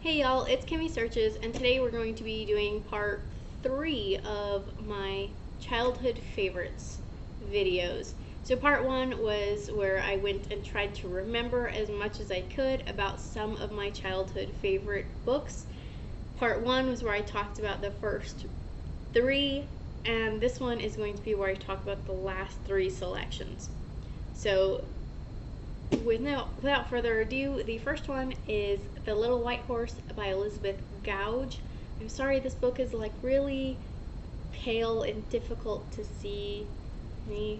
Hey y'all, it's Kimmy Searches, and today we're going to be doing part 3 of my childhood favorites videos. So part 1 was where I went and tried to remember as much as I could about some of my childhood favorite books. Part 1 was where I talked about the first 3, and this one is going to be where I talk about the last 3 selections. So without further ado, the first one is The Little White Horse by Elizabeth Gouge. I'm sorry this book is like really pale and difficult to see. Is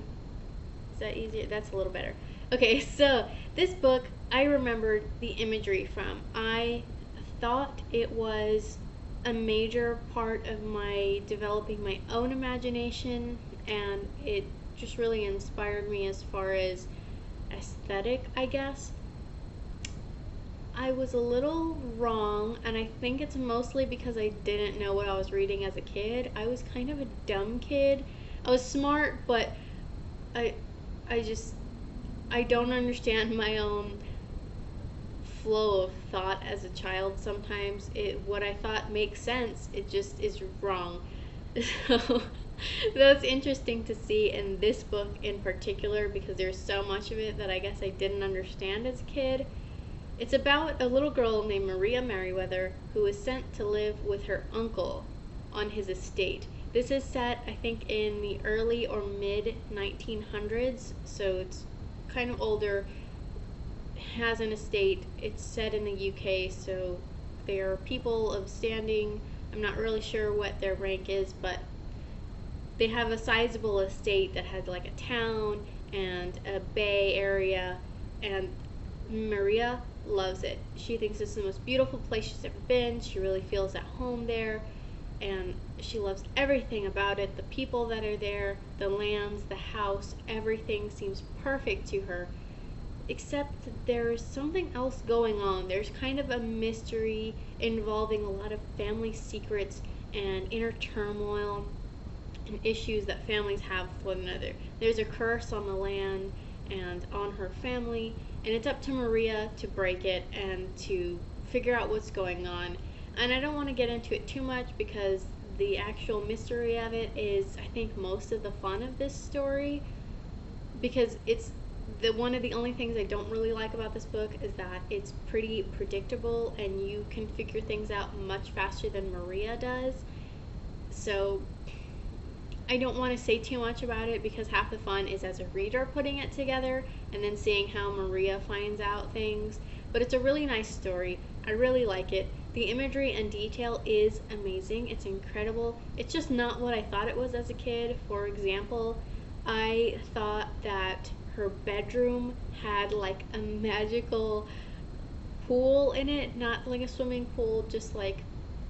that easier? That's a little better. Okay, so this book I remembered the imagery from. I thought it was a major part of my developing my own imagination, and it just really inspired me as far as aesthetic, I guess. I was a little wrong, and I think it's mostly because I didn't know what I was reading as a kid. I was kind of a dumb kid. I was smart, but I just I don't understand my own flow of thought as a child sometimes. What I thought makes sense, it just is wrong. So that's interesting to see in this book in particular because there's so much of it that I guess I didn't understand as a kid. It's about a little girl named Maria Merriweather who is sent to live with her uncle on his estate. This is set, I think, in the early or mid 1900s, so it's kind of older. Has an estate. It's set in the UK, so they are people of standing. I'm not really sure what their rank is, but they have a sizable estate that has like a town and a bay area, and Maria loves it. She thinks it's the most beautiful place she's ever been. She really feels at home there, and she loves everything about it. The people that are there, the lands, the house, everything seems perfect to her. Except there's something else going on. There's kind of a mystery involving a lot of family secrets and inner turmoil and issues that families have with one another. There's a curse on the land and on her family, and it's up to Maria to break it and to figure out what's going on. And I don't want to get into it too much because the actual mystery of it is, I think, most of the fun of this story, because it's one of the only things I don't really like about this book is that it's pretty predictable and you can figure things out much faster than Maria does. So I don't want to say too much about it because half the fun is as a reader putting it together and then seeing how Maria finds out things. But it's a really nice story. I really like it. The imagery and detail is amazing. It's incredible. It's just not what I thought it was as a kid. For example, I thought that her bedroom had like a magical pool in it, not like a swimming pool, just like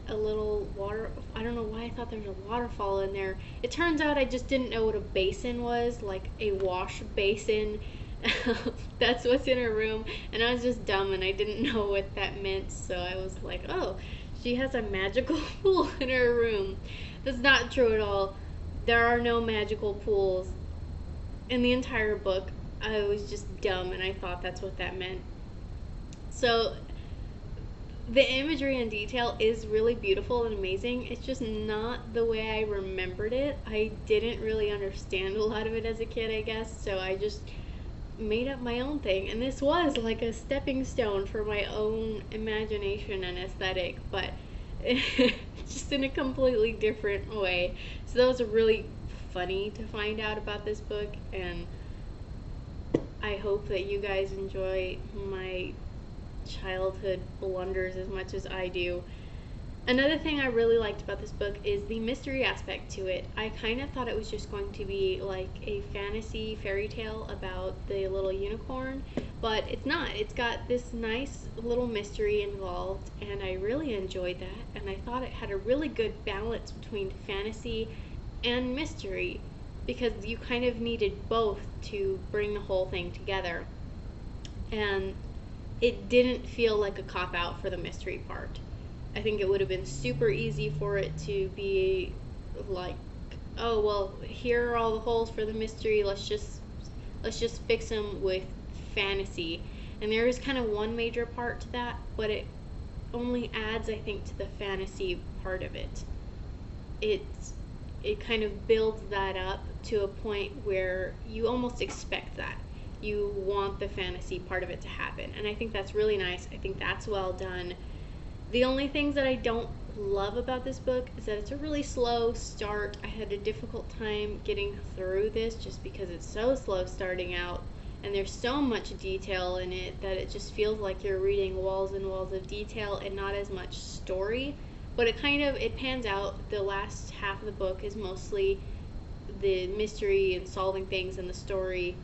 a little water. I don't know why I thought there was a waterfall in there. It turns out I just didn't know what a basin was, like a wash basin. That's what's in her room, and I was just dumb and I didn't know what that meant, so I was like, oh, she has a magical pool in her room. That's not true at all. There are no magical pools in the entire book. I was just dumb and I thought that's what that meant. So the imagery and detail is really beautiful and amazing. It's just not the way I remembered it. I didn't really understand a lot of it as a kid, I guess, so I just made up my own thing. And this was like a stepping stone for my own imagination and aesthetic, but just in a completely different way. So that was really funny to find out about this book, and I hope that you guys enjoy my childhood blunders as much as I do. Another thing I really liked about this book is the mystery aspect to it. I kind of thought it was just going to be like a fantasy fairy tale about the little unicorn, but it's not. It's got this nice little mystery involved, and I really enjoyed that, and I thought it had a really good balance between fantasy and mystery because you kind of needed both to bring the whole thing together. And it didn't feel like a cop-out for the mystery part. I think it would have been super easy for it to be like, oh, well, here are all the holes for the mystery, let's just fix them with fantasy. And there is kind of one major part to that, but only adds, I think, to the fantasy part of it. It kind of builds that up to a point where you almost expect that. You want the fantasy part of it to happen. And I think that's really nice. I think that's well done. The only things that I don't love about this book is that it's a really slow start. I had a difficult time getting through this just because it's so slow starting out, and there's so much detail in it that it just feels like you're reading walls and walls of detail and not as much story. But it pans out. The last half of the book is mostly the mystery and solving things, and the story.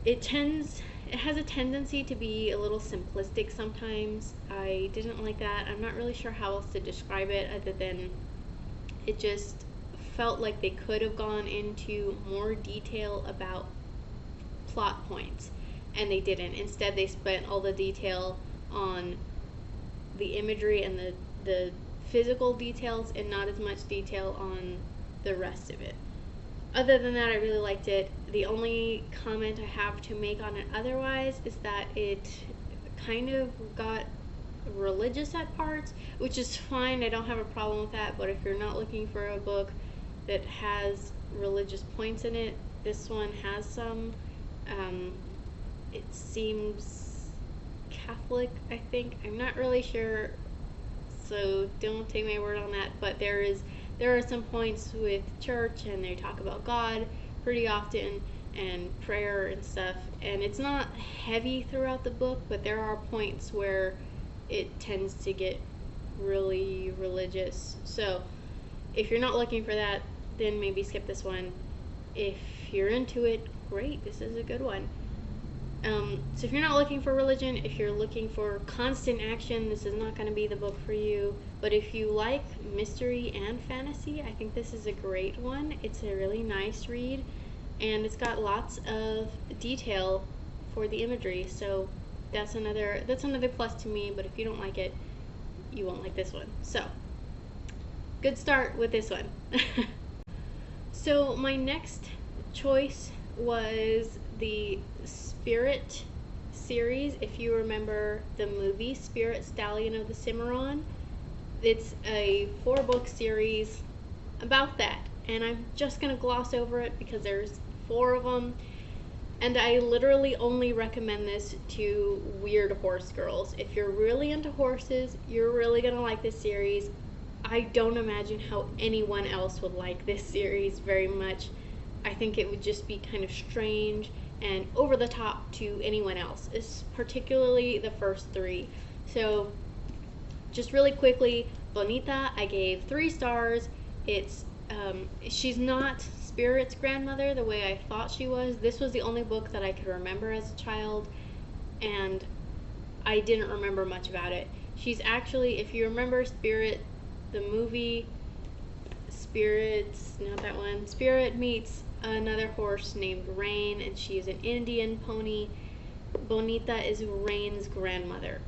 It has a tendency to be a little simplistic sometimes. I didn't like that. I'm not really sure how else to describe it other than it just felt like they could have gone into more detail about plot points, and they didn't. Instead, they spent all the detail on the imagery and the physical details and not as much detail on the rest of it. Other than that, I really liked it. The only comment I have to make on it otherwise is that it kind of got religious at parts, which is fine. I don't have a problem with that, but if you're not looking for a book that has religious points in it, this one has some. It seems Catholic, I think. I'm not really sure, so don't take my word on that, but there are some points with church, and they talk about God pretty often and prayer and stuff, and it's not heavy throughout the book, but there are points where it tends to get really religious. So if you're not looking for that, then maybe skip this one. If you're into it, great, this is a good one. So if you're not looking for religion, if you're looking for constant action, this is not going to be the book for you. But if you like mystery and fantasy, I think this is a great one. It's a really nice read, and it's got lots of detail for the imagery. So that's another plus to me. But if you don't like it, you won't like this one. So good start with this one. So my next choice was the Spirit series. If you remember the movie Spirit, Stallion of the Cimarron, it's a 4-book series about that, and I'm just gonna gloss over it because there's 4 of them, and I literally only recommend this to weird horse girls. If you're really into horses, you're really gonna like this series. I don't imagine how anyone else would like this series very much. I think it would just be kind of strange and over the top to anyone else, particularly the first 3. So just really quickly, Bonita, I gave 3 stars. She's not Spirit's grandmother the way I thought she was. This was the only book that I could remember as a child, and I didn't remember much about it. She's actually, if you remember Spirit, the movie, Spirit meets another horse named Rain, and she is an Indian pony. Bonita is Rain's grandmother.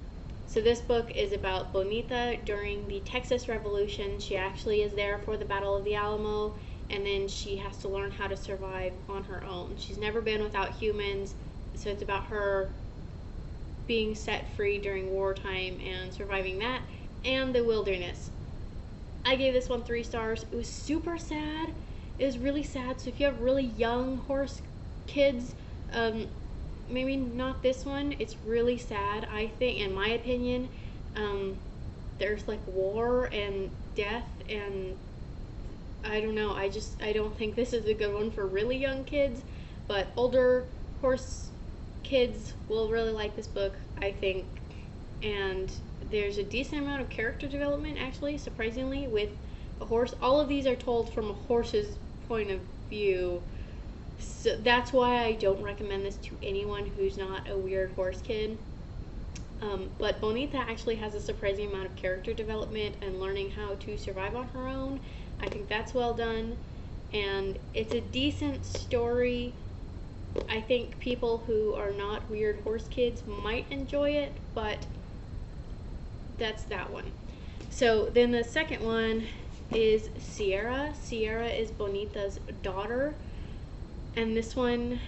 So this book is about Bonita during the Texas Revolution. She actually is there for the Battle of the Alamo, and then she has to learn how to survive on her own. She's never been without humans, so it's about her being set free during wartime and surviving that and the wilderness. I gave this one 3 stars. It was super sad. It was really sad. So if you have really young horse kids, maybe not this one. It's really sad, I think, in my opinion. There's like war and death, and I don't know. I don't think this is a good one for really young kids, but older horse kids will really like this book, I think. And there's a decent amount of character development, actually, surprisingly, with a horse. All of these are told from a horse's point of view, so that's why I don't recommend this to anyone who's not a weird horse kid. But Bonita actually has a surprising amount of character development and learning how to survive on her own. I think that's well done, and it's a decent story. I think people who are not weird horse kids might enjoy it, but that's that one. So then the second one is Sierra. Sierra is Bonita's daughter, and this one,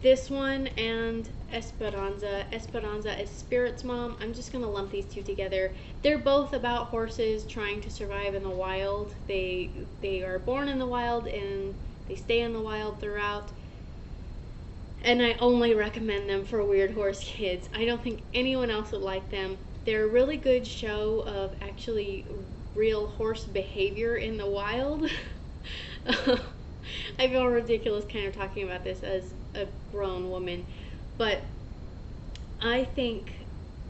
This one and Esperanza. Esperanza is Spirit's mom. I'm just gonna lump these two together. They're both about horses trying to survive in the wild. They are born in the wild and they stay in the wild throughout. And I only recommend them for weird horse kids. I don't think anyone else would like them. They're a really good show of actually real horse behavior in the wild. I feel ridiculous kind of talking about this as a grown woman, but I think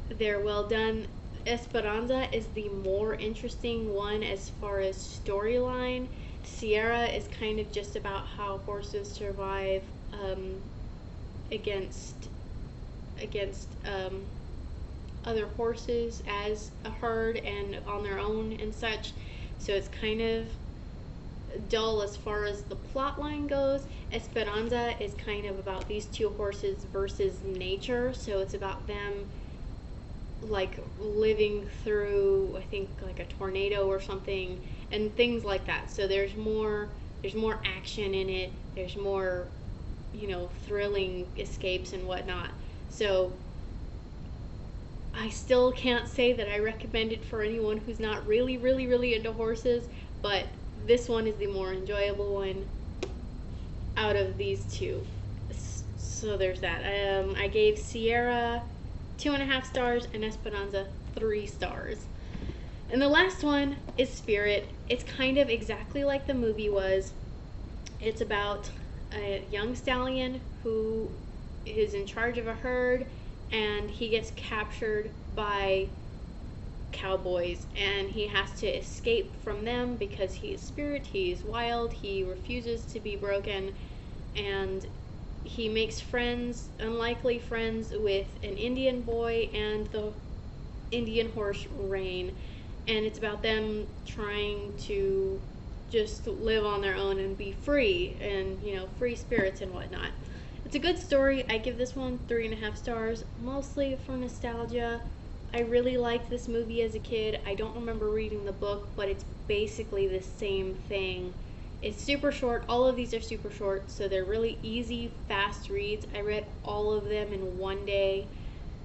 they're well done. Esperanza is the more interesting one as far as storyline. Sierra is kind of just about how horses survive against other horses as a herd and on their own and such. So it's kind of dull as far as the plot line goes. Esperanza is kind of about these two horses versus nature, so it's about them like living through, I think, like a tornado or something and things like that. So there's more action in it. There's more, thrilling escapes and whatnot. So I still can't say that I recommend it for anyone who's not really, really, really into horses, but this one is the more enjoyable one out of these two. So there's that. I gave Sierra 2.5 stars and Esperanza 3 stars. And the last one is Spirit. It's kind of exactly like the movie was. It's about a young stallion who is in charge of a herd, and he gets captured by cowboys, and he has to escape from them because he is Spirit, he's wild, he refuses to be broken, and he makes friends, unlikely friends, with an Indian boy and the Indian horse Rain, and it's about them trying to just live on their own and be free, and free spirits and whatnot. It's a good story. I give this one 3.5 stars, mostly for nostalgia. I really liked this movie as a kid. I don't remember reading the book, but it's basically the same thing. It's super short. All of these are super short, so they're really easy, fast reads. I read all of them in one day,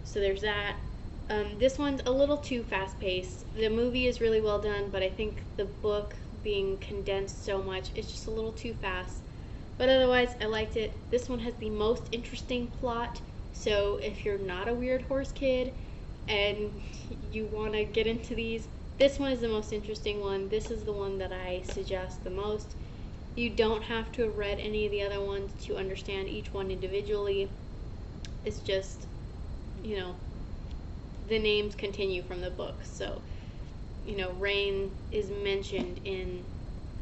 so there's that. This one's a little too fast-paced. The movie is really well done, but I think the book being condensed so much, it's just a little too fast. But otherwise, I liked it. This one has the most interesting plot, so if you're not a weird horse kid and you want to get into these, this one is the most interesting one. This is the one that I suggest the most. You don't have to have read any of the other ones to understand each one individually. It's just, the names continue from the book. So, Rain is mentioned in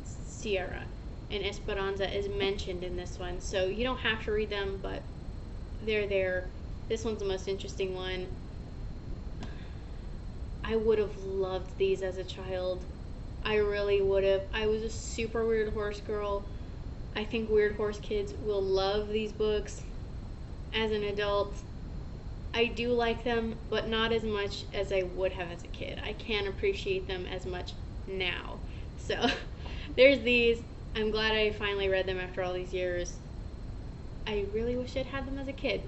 Sierra, and Esperanza is mentioned in this one. So you don't have to read them, but they're there. This one's the most interesting one. I would have loved these as a child. I really would have. I was a super weird horse girl. I think weird horse kids will love these books as an adult. I do like them, but not as much as I would have as a kid. I can't appreciate them as much now. So there's these. I'm glad I finally read them after all these years. I really wish I'd had them as a kid.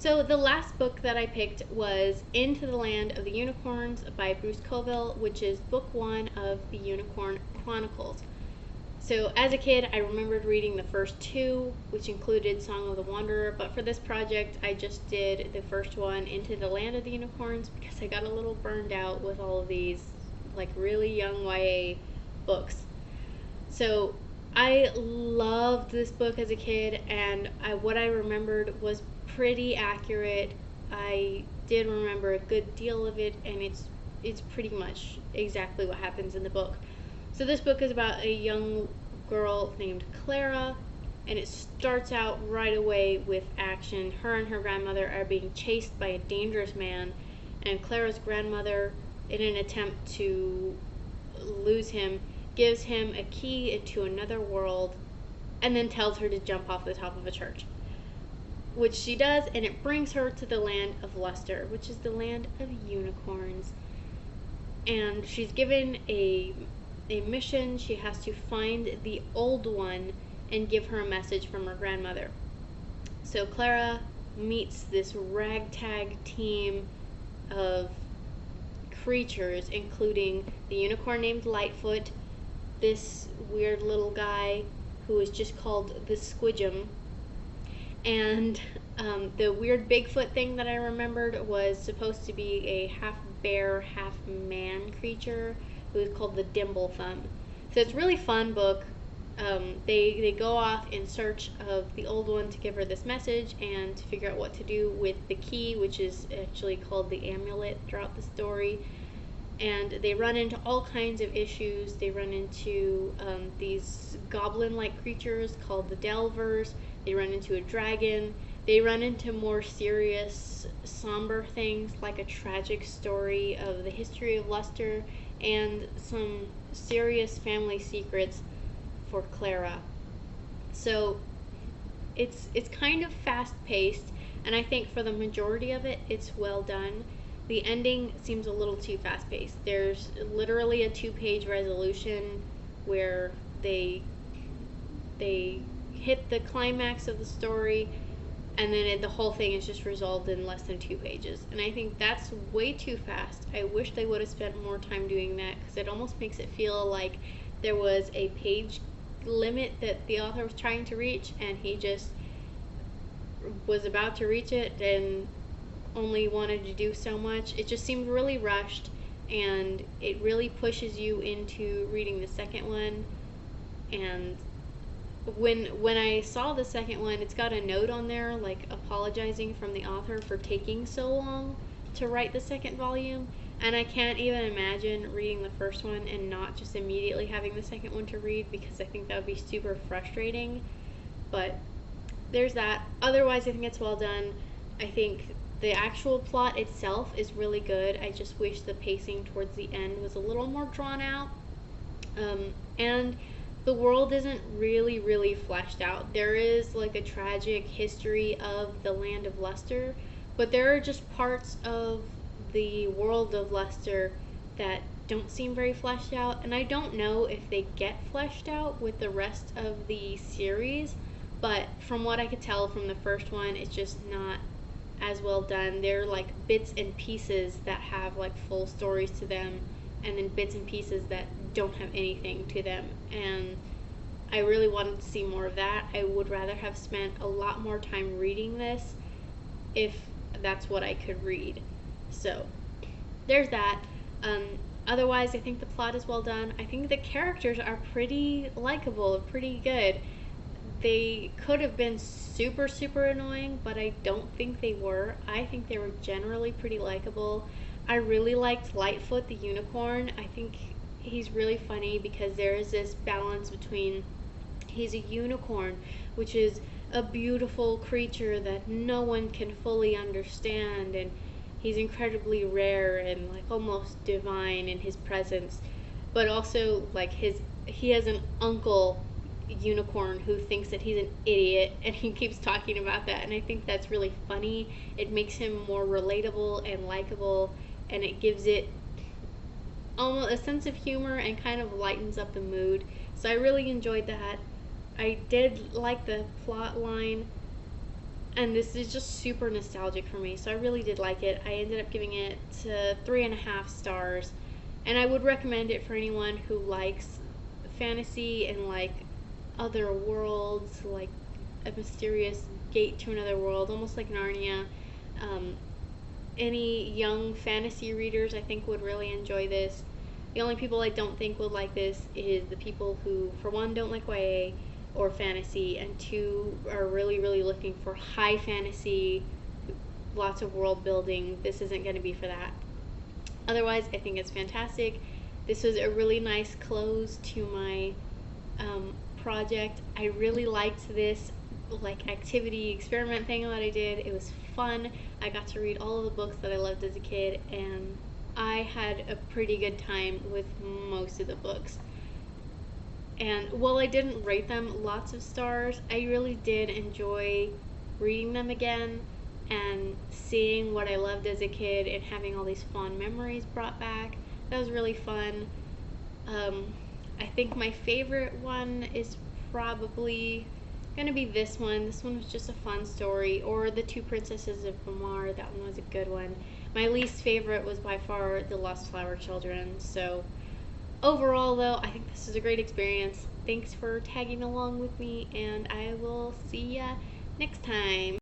So the last book that I picked was Into the Land of the Unicorns by Bruce Coville, which is book 1 of the Unicorn Chronicles. So as a kid, I remembered reading the first 2, which included Song of the Wanderer, but for this project, I just did the first one, Into the Land of the Unicorns, because I got a little burned out with all of these, like, really young YA books. So I loved this book as a kid, and what I remembered was pretty accurate. I did remember a good deal of it, and it's pretty much exactly what happens in the book. So this book is about a young girl named Clara, and it starts out right away with action. Her and her grandmother are being chased by a dangerous man, and Clara's grandmother, in an attempt to lose him, gives him a key into another world and then tells her to jump off the top of a church, which she does, and it brings her to the land of Luster, which is the land of unicorns. And she's given a mission. She has to find the old one and give her a message from her grandmother. So Clara meets this ragtag team of creatures, including the unicorn named Lightfoot, this weird little guy who is just called the Squidgem, and the weird Bigfoot thing that I remembered was supposed to be a half bear, half man creature who is called the Dimblethumb. So it's a really fun book. They go off in search of the old one to give her this message and to figure out what to do with the key, which is actually called the amulet throughout the story. And they run into all kinds of issues. They run into these goblin-like creatures called the Delvers. They run into a dragon. They run into more serious, somber things like a tragic story of the history of Luster and some serious family secrets for Clara. So it's kind of fast-paced, and I think for the majority of it, it's well done. The ending seems a little too fast-paced. There's literally a 2-page resolution where they hit the climax of the story, and then the whole thing is just resolved in less than 2 pages. And I think that's way too fast. I wish they would have spent more time doing that, because it almost makes it feel like there was a page limit that the author was trying to reach, and he just was about to reach it and only wanted to do so much. It just seemed really rushed, and it really pushes you into reading the second one. And when I saw the second one, it's got a note on there like apologizing from the author for taking so long to write the second volume, and I can't even imagine reading the first one and not just immediately having the second one to read, because I think that would be super frustrating. But there's that. Otherwise, I think it's well done. I think the actual plot itself is really good. I just wish the pacing towards the end was a little more drawn out. And the world isn't really fleshed out. There is like a tragic history of the land of Luster, but there are just parts of the world of Luster that don't seem very fleshed out, and I don't know if they get fleshed out with the rest of the series, but from what I could tell from the first one, it's just not as well done. They're like bits and pieces that have like full stories to them, and then bits and pieces that don't have anything to them, and I really wanted to see more of that. I would rather have spent a lot more time reading this if that's what I could read. So there's that. Otherwise, I think the plot is well done. I think the characters are pretty likable, pretty good. They could have been super annoying, but I don't think they were. I think they were generally pretty likable. I really liked Lightfoot the unicorn. I think he's really funny because there is this balance between he's a unicorn, which is a beautiful creature that no one can fully understand, and he's incredibly rare and like almost divine in his presence, but also like he has an uncle unicorn who thinks that he's an idiot, and he keeps talking about that, and I think that's really funny. It makes him more relatable and likable, and it gives it almost a sense of humor and kind of lightens up the mood. So I really enjoyed that. I did like the plot line, and this is just super nostalgic for me, so I really did like it. I ended up giving it 3.5 stars, and I would recommend it for anyone who likes fantasy and like other worlds, like a mysterious gate to another world, almost like Narnia. Any young fantasy readers, I think, would really enjoy this. The only people I don't think would like this is the people who, for one, don't like YA or fantasy, and two, are really looking for high fantasy, lots of world building. This isn't going to be for that. Otherwise, I think it's fantastic. This was a really nice close to my project. I really liked this like activity experiment thing that I did. It was fun. I got to read all of the books that I loved as a kid, and I had a pretty good time with most of the books. And while I didn't rate them lots of stars, I really did enjoy reading them again and seeing what I loved as a kid and having all these fond memories brought back. That was really fun. I think my favorite one is probably gonna be this one. This one was just a fun story. Or The Two Princesses of Bamar. That one was a good one. My least favorite was by far The Lost Flower Children. So overall, though, I think this is a great experience. Thanks for tagging along with me, and I will see ya next time.